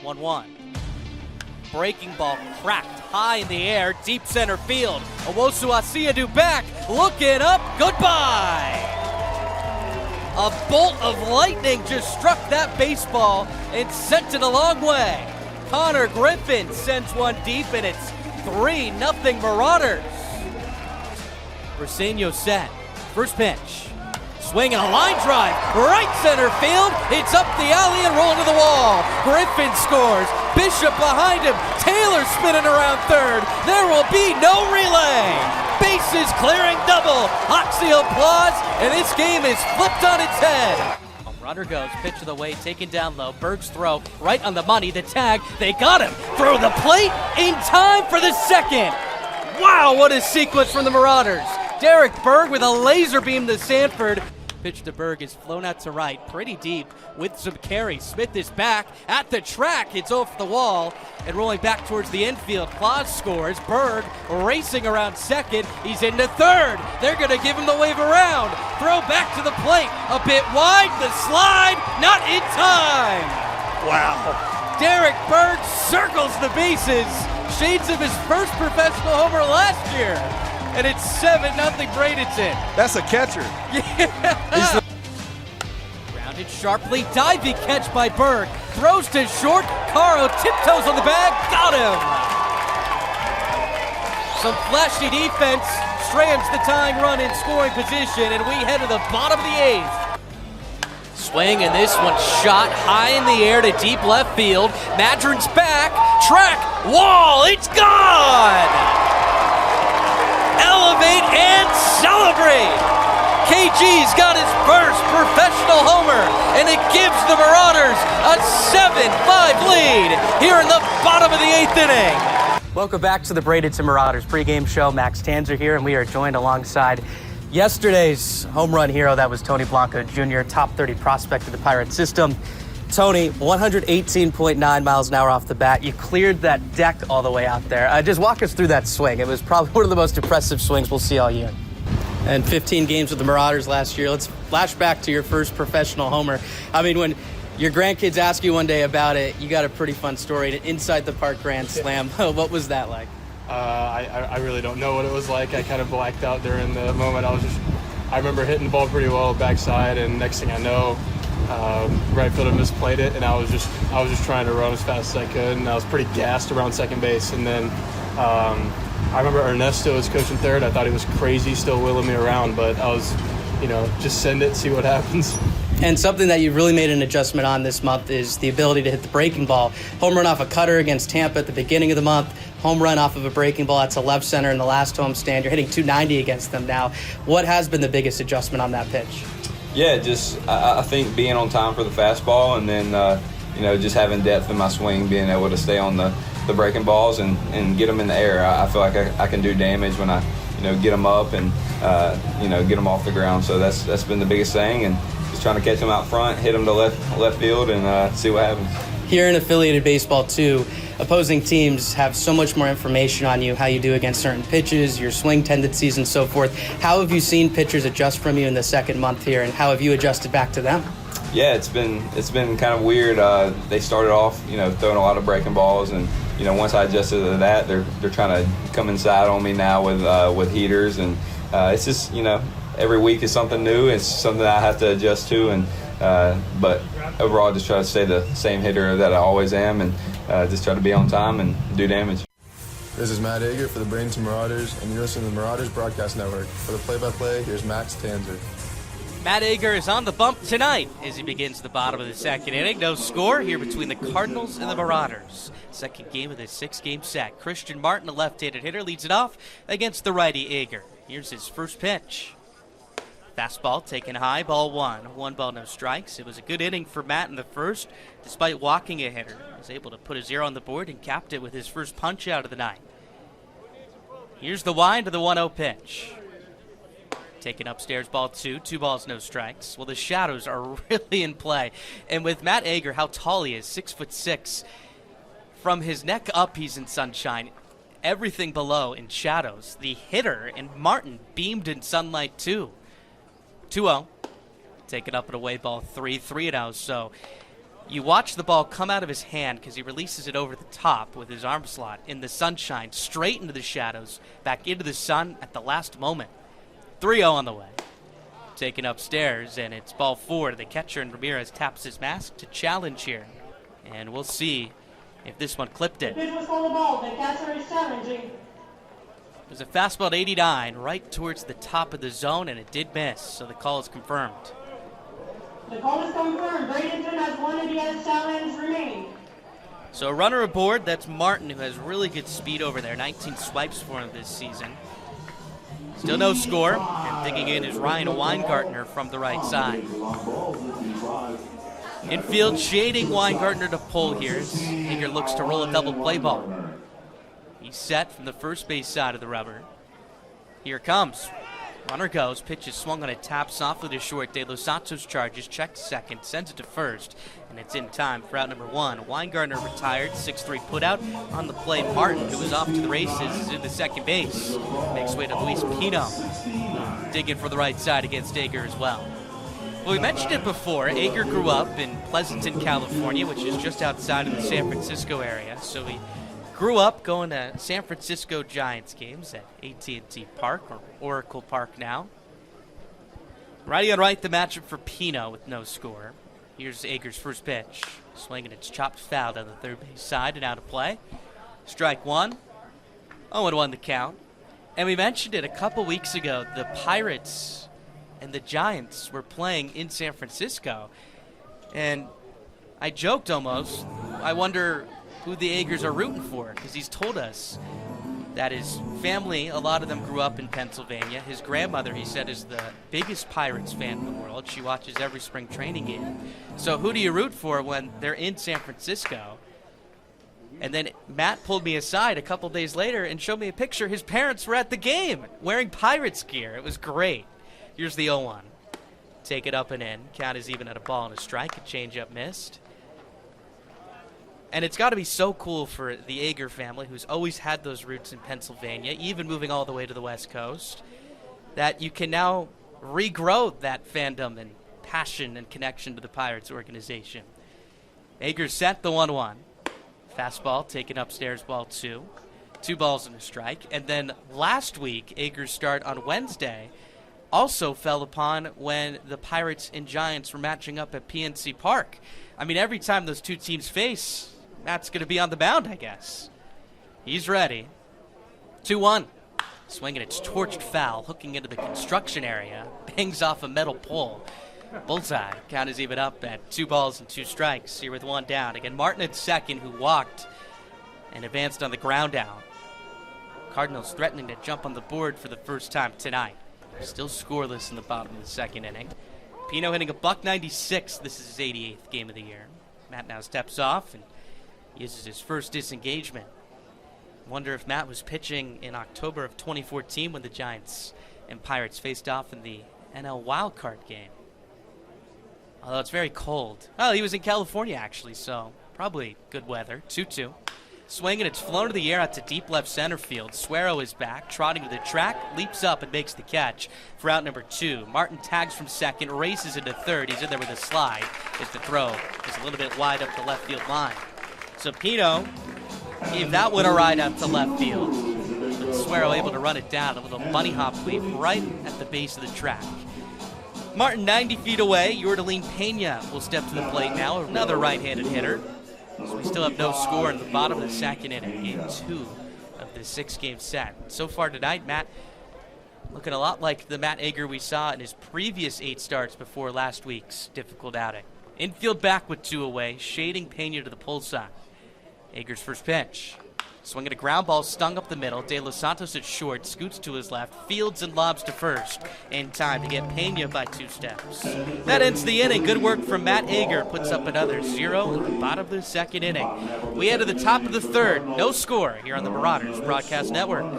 1-1. Breaking ball cracked high in the air, deep center field. Owosu Asiadu back, looking up, goodbye! A bolt of lightning just struck that baseball and sent it a long way. Connor Griffin sends one deep, and it's 3-0 Marauders. Briseño set, first pitch. Swing and a line drive, right center field. It's up the alley and rolling to the wall. Griffin scores. Bishop behind him. Taylor spinning around third. There will be no relay. Bases clearing double. Hoxie applauds, and this game is flipped on its head. Runner goes, pitch of the way, taken down low. Berg's throw right on the money. The tag, they got him. Throw the plate in time for the second. Wow, what a sequence from the Marauders. Derek Berg with a laser beam to Sanford. Pitch to Berg is flown out to right, pretty deep with some carry. Smith is back at the track. It's off the wall and rolling back towards the infield. Claus scores. Berg racing around second. He's into third. They're going to give him the wave around. Throw back to the plate. A bit wide. The slide. Not in time. Wow. Derek Berg circles the bases. Shades of his first professional homer last year. And it's 7-0 Bradenton. That's a catcher. Yeah. Grounded sharply, diving catch by Berg. Throws to short. Caro tiptoes on the bag. Got him. Some flashy defense strands the tying run in scoring position, and we head to the bottom of the eighth. Swing, and this one shot high in the air to deep left field. Madron's back. Track. Wall. It's gone. Elevate and celebrate! KG's got his first professional homer, and it gives the Marauders a 7-5 lead here in the bottom of the eighth inning. Welcome back to the Bradenton Marauders pregame show. Max Tanzer here, and we are joined alongside yesterday's home run hero. That was Tony Blanco Jr., top 30 prospect of the Pirate system. Tony, 118.9 miles an hour off the bat. You cleared that deck all the way out there. Just walk us through that swing. It was probably one of the most impressive swings we'll see all year. And 15 games with the Marauders last year. Let's flash back to your first professional homer. I mean, when your grandkids ask you one day about it, you got a pretty fun story. An inside the park grand slam. What was that like? I really don't know what it was like. I kind of blacked out during the moment. I remember hitting the ball pretty well backside, and next thing I know, right fielder misplayed it, and I was just trying to run as fast as I could, and I was pretty gassed around second base. And then I remember Ernesto was coaching third. I thought he was crazy, still wheeling me around, but I was, just send it, see what happens. And something that you've really made an adjustment on this month is the ability to hit the breaking ball. Home run off a cutter against Tampa at the beginning of the month. Home run off of a breaking ball. That's a left center in the last homestand. You're hitting 290 against them now. What has been the biggest adjustment on that pitch? Yeah, I think being on time for the fastball, and then just having depth in my swing, being able to stay on the breaking balls and get them in the air. I feel like I can do damage when I get them up and get them off the ground. So that's been the biggest thing, and just trying to catch them out front, hit them to left field, and see what happens. Here in affiliated baseball too, opposing teams have so much more information on you, how you do against certain pitches, your swing tendencies, and so forth. How have you seen pitchers adjust from you in the second month here, and how have you adjusted back to them? Yeah, it's been kind of weird. They started off, throwing a lot of breaking balls, and once I adjusted to that, they're trying to come inside on me now with heaters, and it's just every week is something new. It's something I have to adjust to, and but overall, just try to stay the same hitter that I always am, and just try to be on time and do damage. This is Matt Ager for the Bradenton Marauders, and you're listening to the Marauders Broadcast Network. For the play-by-play, here's Max Tanzer. Matt Ager is on the bump tonight as he begins the bottom of the second inning. No score here between the Cardinals and the Marauders. Second game of this 6-game set. Christian Martin, a left-handed hitter, leads it off against the righty Ager. Here's his first pitch. Fastball taken high, ball one. 1 ball, no strikes. It was a good inning for Matt in the first, despite walking a hitter. He was able to put a 0 on the board and capped it with his first punch out of the night. Here's the wind to the 1-0 pitch. Taken upstairs, ball 2. 2 balls, no strikes. Well, the shadows are really in play. And with Matt Ager, how tall he is, 6'6". From his neck up, he's in sunshine. Everything below in shadows. The hitter and Martin beamed in sunlight too. 2-0. Taken up and away, ball 3. 3-0. So You watch the ball come out of his hand because he releases it over the top with his arm slot in the sunshine, straight into the shadows, back into the sun at the last moment. 3-0 on the way. Taken upstairs, and it's ball 4 to the catcher, and Ramirez taps his mask to challenge here. And we'll see if this one clipped it. Pitch was on the ball. The catcher is challenging. It was a fastball at 89, right towards the top of the zone, and it did miss, so the call is confirmed. The call is confirmed. Bradenton has one ADS challenge remaining. So a runner aboard, that's Martin, who has really good speed over there. 19 swipes for him this season. Still no score, and digging in is Ryan Weingartner from the right side. Infield shading Weingartner to pull here as Hager looks to roll a double play ball. He's set from the first base side of the rubber. Here it comes. Runner goes, pitch is swung on a tap softly to short. De Los Santos charges, check to second, sends it to first, and it's in time for out number 1. Weingartner retired, 6-3 putout. On the play, Martin, who was off to the races, is in the second base. Makes way to Luis Pino, digging for the right side against Ager as well. Well, we mentioned it before. Ager grew up in Pleasanton, California, which is just outside of the San Francisco area, so he grew up going to San Francisco Giants games at AT&T Park, or Oracle Park now. Righty on right, the matchup for Pino with no score. Here's Ager's first pitch. Swinging, it's chopped foul down the third base side and out of play. Strike 1. 0-1 the count. And we mentioned it a couple weeks ago. The Pirates and the Giants were playing in San Francisco. And I joked almost, I wonder who the Agers are rooting for, because he's told us that his family, a lot of them grew up in Pennsylvania. His grandmother, he said, is the biggest Pirates fan in the world. She watches every spring training game. So who do you root for when they're in San Francisco? And then Matt pulled me aside a couple days later and showed me a picture. His parents were at the game wearing Pirates gear. It was great. Here's the 0-1. Take it up and in. Count is even at a ball and a strike. A changeup missed. And it's got to be so cool for the Ager family, who's always had those roots in Pennsylvania, even moving all the way to the West Coast, that you can now regrow that fandom and passion and connection to the Pirates organization. Ager set the 1-1. Fastball taken upstairs, ball 2. 2 balls and a strike. And then last week, Ager's start on Wednesday also fell upon when the Pirates and Giants were matching up at PNC Park. I mean, every time those two teams face, Matt's going to be on the mound, I guess. He's ready. 2-1. Swinging, it's torched foul, hooking into the construction area. Bangs off a metal pole. Bullseye. Count is even up at 2 balls and 2 strikes. Here with 1 down. Again, Martin at second, who walked and advanced on the ground out. Cardinals threatening to jump on the board for the first time tonight. Still scoreless in the bottom of the second inning. Pino hitting a $196. This is his 88th game of the year. Matt now steps off and uses his first disengagement. Wonder if Matt was pitching in October of 2014 when the Giants and Pirates faced off in the NL wildcard game. Although it's very cold. Oh, he was in California, actually, so probably good weather. 2-2. Swinging, it's flown to the air out to deep left center field. Suero is back, trotting to the track, leaps up and makes the catch for out number 2. Martin tags from second, races into third. He's in there with a slide as the throw is a little bit wide up the left field line. So Pino gave that one a ride out to left field. But Suero able to run it down, a little bunny hop leap right at the base of the track. Martin 90 feet away. Yordaline Pena will step to the plate now, another right-handed hitter. So we still have no score in the bottom of the second inning, game 2 of the 6-game set. So far tonight, Matt looking a lot like the Matt Ager we saw in his previous 8 starts before last week's difficult outing. Infield back with 2 away, shading Pena to the pull side. Ager's first pitch. Swinging a ground ball stung up the middle. De Los Santos at short, scoots to his left, fields and lobs to first. In time to get Pena by 2 steps. That ends the inning. Good work from Matt Ager. Puts up another 0 in the bottom of the second inning. We head to the top of the third. No score here on the Marauders Broadcast Network.